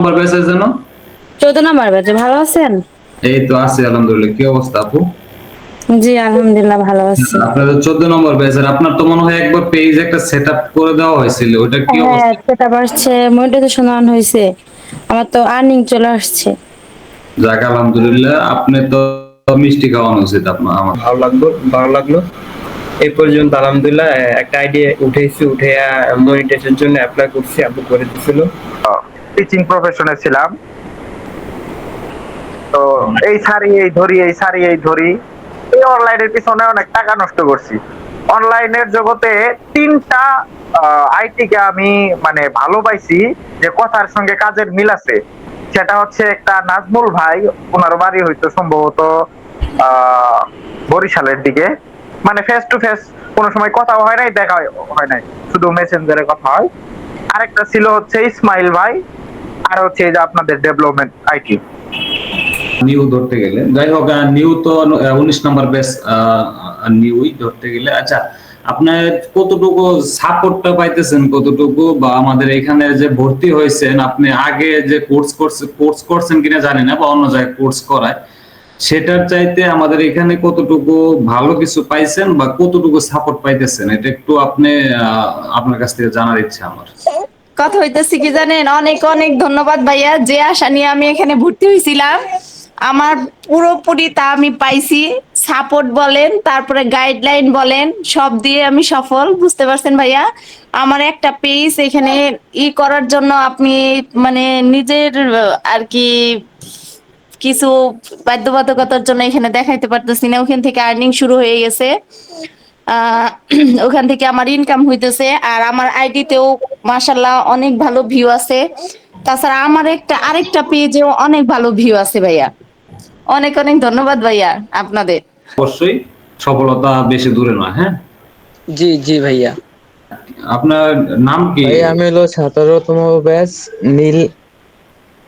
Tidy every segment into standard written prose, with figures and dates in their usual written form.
Number ব্যাচে যেন? 14 number ব্যাচে। ভালো আছেন? এই তো আছি আলহামদুলিল্লাহ। কি অবস্থা আপু? জি আলহামদুলিল্লাহ ভালো আছি। আপনাদের 14 নম্বর ব্যাচের আপনার তো মনে হয় একবার পেজ একটা সেট আপ করে দেওয়া হয়েছিল, ওটা কি হ্যাঁ, অবস্থা? সেটা আসছে, মনিটাইজেশন অন হয়েছে, আমার তো আর্নিং চলে আসছে। যাক আলহামদুলিল্লাহ, আপনি তো মিষ্টি খাওয়ানো উচিত আপনার। আমার ভালো লাগলো। এই পর্যন্ত আলহামদুলিল্লাহ একটা আইডিয়া উঠেছি, উঠে মনিটাইজেশনের জন্য অ্যাপ্লাই করছি, আপু করে দিছিল। টিচিং প্রফেশনে ছিলাম, তো এই সারি এই ধরি এই সারি এই ধরি এই অনলাইনের পিছনে অনেক টাকা নষ্ট করছি। অনলাইনের জগতে তিনটা আইটিকে আমি মানে ভালো পাইছি, যে কথার সঙ্গে কাজের মিল আছে। সেটা হচ্ছে একটা নাজমুল ভাই, ওনার বাড়ি হয়তো সম্ভবত বরিশালের দিকে, মানে ফেস টু ফেস কোনো সময় কথা হয় নাই, দেখা হয় নাই, শুধু মেসেঞ্জারে কথা হয়। আরেকটা ছিল হচ্ছে ইসমাইল ভাই, আর হচ্ছে এই যে আপনাদের ডেভেলপমেন্ট আইটি। নিউ ধরতে গেলে, যাই হোক, নিউ তো 19 নম্বর ব্যাচ, নিউই ধরতে গেলে। আচ্ছা, আপনার কতটুকু সাপোর্টটা পাইতেছেন, কতটুকু, বা আমাদের এখানে যে ভর্তি হয়েছেন, আপনি আগে যে কোর্স করছেন কিনা জানি না, বা অন্য জায়গায় কোর্স করায়, সেটার চাইতে আমাদের এখানে কতটুকু ভালো কিছু পাইছেন বা কতটুকু সাপোর্ট পাইতেছেন, এটা একটু আপনি আপনার কাছ থেকে জানার ইচ্ছা আমার। কথা হইতেছে কি জানেন, অনেক অনেক ধন্যবাদ ভাইয়া, যে আশা নিয়ে আমি এখানে ভর্তি হয়েছিলাম আমার পুরোপুরি তা আমি পাইছি। সাপোর্ট বলেন, তারপরে গাইডলাইন বলেন, সব দিয়ে আমি সফল, বুঝতে পারছেন ভাইয়া। আমার একটা পেজ এখানে করার জন্য আপনি মানে নিজের আর কি কিছু বাধ্যবাধকতার জন্য এখানে দেখাইতে পারতেছি না, ওখান থেকে আর্নিং শুরু হয়ে গেছে। আহ ওখান থেকে আমার ইনকাম হইতেছে, আর আমার আইডিতেও মাশাল্লাহ অনেক ভালো ভিউ আছে। তাছাড়া আমার আরেকটা পেজেও অনেক ভালো ভিউ আছে ভাইয়া। অনেক অনেক ধন্যবাদ ভাইয়া আপনাদের। অবশ্যই, সফলতা বেশি দূরে নয়। হ্যাঁ, জি জি ভাইয়া। আপনার নাম কি? ভাই আমি হলো 17তম ব্যাচ নীল।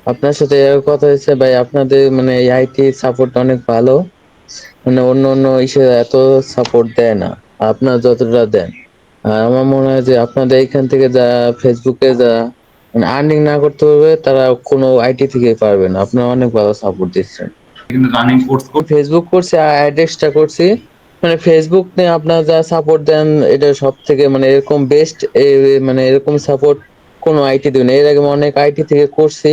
আপনার সাথে এর কথা হয়েছে ভাই, আপনাদের মানে আইটি সাপোর্ট অনেক ভালো, মানে অন্য অন্য ইসে এত সাপোর্ট দেয় না আপনার যতটা দেন। আর আমার মনে হয় যে আপনাদের এখান থেকে যা ফেসবুকে যা মানে আর্নিং না করতে হবে, তারা কোনো আইটি থেকে পারবে না। আপনারা অনেক ভালো সাপোর্ট দিচ্ছেন। রানিং কোর্স ফেসবুক করছি, অ্যাড্রেসটা করছি, মানে ফেসবুক নিয়ে আপনারা যা সাপোর্ট দেন এটা সব থেকে মানে এরকম বেস্ট, মানে এরকম সাপোর্ট কোনো আইটি দিবে না। এর আগে আমি অনেক আইটি থেকে করছি,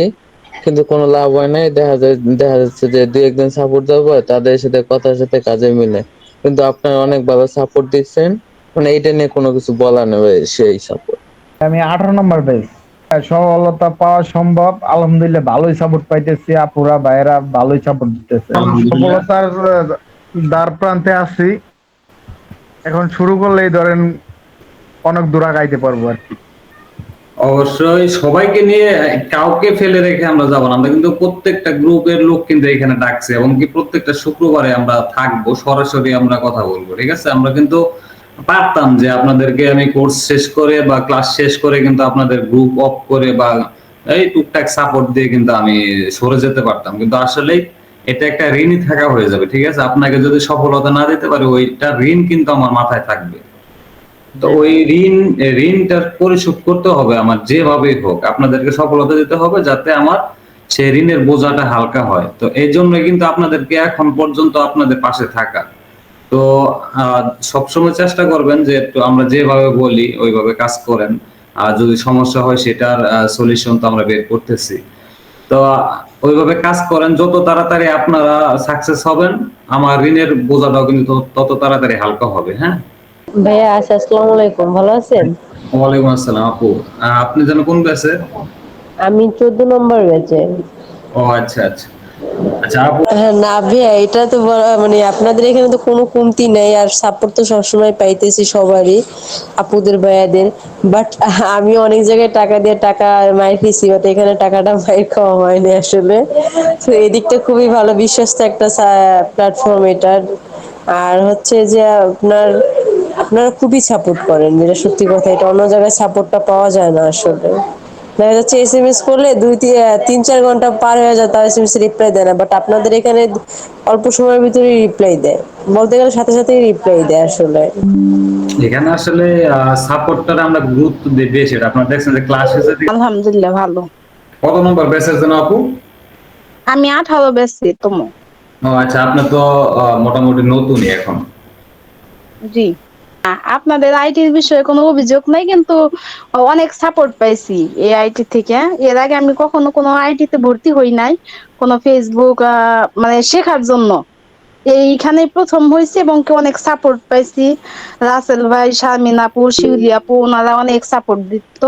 কিন্তু কোনো লাভ হয় নাই। দেখা যাচ্ছে যে দুই একদিন সাপোর্ট দেওয়া হয়, তাদের সাথে কথার সাথে কাজে মিলে। কিন্তু আপনারা অনেক ভালো সাপোর্ট দিচ্ছেন, মানে এইটা নিয়ে কোনো কিছু বলার নেই ভাই, সেই সাপোর্ট। আমি 18 নম্বর বেস, সফলতা পাওয়া সম্ভব আলহামদুলিল্লাহ, ভালোই সাপোর্ট পাইতেছি, আপুরা ভাইয়েরা ভালোই সাপোর্ট দিতেছে। আলহামদুলিল্লাহ। সফলতার দ্বার প্রান্তে আছি, এখন শুরু করলেই ধরেন অনেক দূর আগাইতে পারবো আর কি। অবশ্যই সবাইকে নিয়ে, কাউকে ফেলে রেখে আমরা যাবো না। আমরা কিন্তু প্রত্যেকটা গ্রুপের লোক কিন্তু এখানে ডাকছে, এবং কি প্রত্যেকটা শুক্রবারে আমরা থাকবো, সরাসরি আমরা কথা বলবো। ঠিক আছে, আমরা কিন্তু পারতাম যে আপনাদেরকে আমি কোর্স শেষ করে বা ক্লাস শেষ করে কিন্তু আপনাদের গ্রুপ অফ করে বা এই টুকটাক সাপোর্ট দিয়ে কিন্তু আমি সরে যেতে পারতাম, কিন্তু আসলে এটা একটা ঋণই থাকা হয়ে যাবে। ঠিক আছে, আপনাকে যদি সফলতা না দিতে পারে, ওইটা ঋণ কিন্তু আমার মাথায় থাকবে। তো ওই ঋণটা পরিশোধ করতে হবে আমার, যেভাবেই হোক আপনাদেরকে সফলতা দিতে হবে, যাতে আমার সেই ঋণের বোঝাটা হালকা হয়। তো এই জন্য কিন্তু আপনাদেরকে এখন পর্যন্ত আপনাদের পাশে থাকা। তো সবসময় চেষ্টা করবেন যে একটু আমরা যেভাবে বলি ওইভাবে কাজ করেন। আর যদি সমস্যা হয় সেটার সলিউশন তো আমরা বের করতেছি। তো ওইভাবে কাজ করেন, যত তাড়াতাড়ি আপনারা সাকসেস হবেন, আমার ঋণের বোঝাটাও কিন্তু তত তাড়াতাড়ি হালকা হবে। হ্যাঁ, ভাইয়া আচ্ছা, আসসালামু আলাইকুম, ভালো আছেন? ওয়ালাইকুম আসসালাম আপু। আপনি যেন কোন ব্যাচে? আমি 14 নম্বর ব্যাচে। ও আচ্ছা আচ্ছা। আচ্ছা আপু, হ্যাঁ না ভাইয়া, এটা তো মানে আপনাদের এখানে তো কোনো কমতি নেই, আর সাপোর্ট তো সবসময় পাইতেছি সবারই, আপুদের ভাইয়াদের। বাট আমি অনেক জায়গায় টাকা দিয়ে টাকা মাইর খেয়েছি, বাট এখানে টাকাটা মাইর খাওয়া হয়নি আসলে। তো এদিকটা খুবই ভালো, বিশ্বস্ত একটা প্ল্যাটফর্ম এটার। আর হচ্ছে যে আপনারা খুবই সাপোর্ট করেন, যেটা সত্যি কথা, এটা অন্য জায়গায় সাপোর্টটা পাওয়া যায় না আসলে। দেখা যাচ্ছে এসএমএস করলে 3-4 ঘন্টা পার হয়ে যায়, তার এসএমএস রিপ্লাই দেয় না, বাট আপনাদের এখানে অল্প সময়ের ভিতরে রিপ্লাই দেয়, বলতে গেলে সাথে সাথেই রিপ্লাই দেয় আসলে। এখানে আসলে সাপোর্টটা আমরা গুরুত্ব দিই বেশি। আপনারা দেখছেন যে ক্লাস শেষে আলহামদুলিল্লাহ ভালো। কত নম্বর ব্যাচের জন্য আপু? আমি 18 বেচছি তোমার। ও আচ্ছা, আপনি তো মোটামুটি নতুনই এখন। জি। আপনাদের আইটির বিষয়ে কোনো অভিযোগ নাই, কিন্তু অনেক সাপোর্ট পাইছি এই আইটি থেকে। এর আগে আমি কখনো কোনো আইটিতে ভর্তি হই নাই, কোনো ফেসবুক মানে শেখার জন্য এইখানে প্রথম হয়েছে, এবং কি অনেক সাপোর্ট পাইছি। রাসেল ভাই, শারমিন আপু, শিউলি আপু, ওনারা অনেক সাপোর্ট দিত।